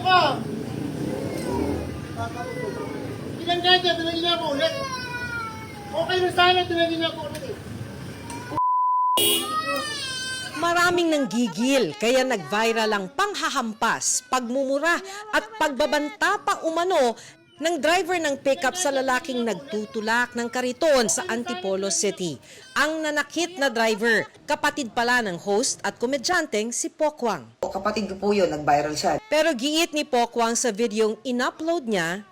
Ah! Ilang ganyan, tinagin niya ako ulit. Okay na sana, tinagin niya ako ulit eh. Maraming nanggigil kaya nag-viral ang panghahampas, pagmumura at pagbabanta pa umano ng driver ng pickup sa lalaking nagtutulak ng kariton sa Antipolo City. Ang nanakit na driver, kapatid pala ng host at komedyanteng si Pokwang. Kapatid ko po yun, nag-viral siya. Pero giit ni Pokwang sa videong in-upload niya,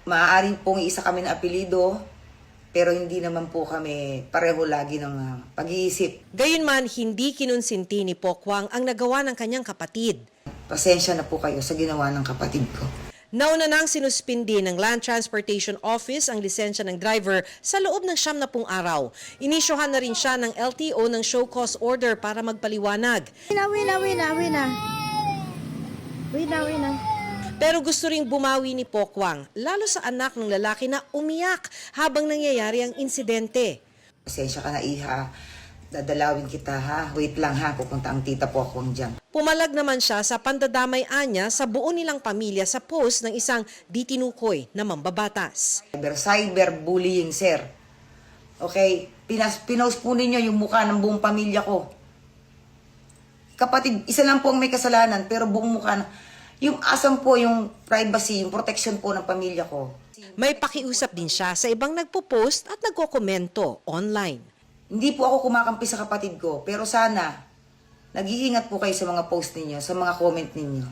Maaaring pong isa kami na apelido, pero hindi naman po kami pareho lagi ng pag-iisip. gayunman hindi kinonsinti ni Pokwang ang nagawa ng kanyang kapatid. Pasensya na po kayo sa ginawa ng kapatid ko. Nauna nang sinuspindi ng Land Transportation Office ang lisensya ng driver sa loob ng 70 araw. Inisyohan na rin siya ng LTO ng show cause order para magpaliwanag. Wina. Pero gusto ring bumawi ni Pokwang, lalo sa anak ng lalaki na umiyak habang nangyayari ang insidente. Pasensya ka na, iha. Dadalawin kita, ha? Wait lang, ha? Pupunta ang tita po akong dyan. Pumalag naman siya sa pandadamay-anya sa buo nilang pamilya sa post ng isang ditinukoy na mambabatas. Cyberbullying, sir. Okay? Pinost po ninyo yung mukha ng buong pamilya ko. Kapatid, isa lang po ang may kasalanan, pero buong mukha na. Yung asam po, yung privacy, yung protection po ng pamilya ko. May pakiusap din siya sa ibang nagpo-post at nagkokomento online. Hindi po ako kumakampi sa kapatid ko, pero sana, nag-iingat po kayo sa mga post ninyo, sa mga comment ninyo.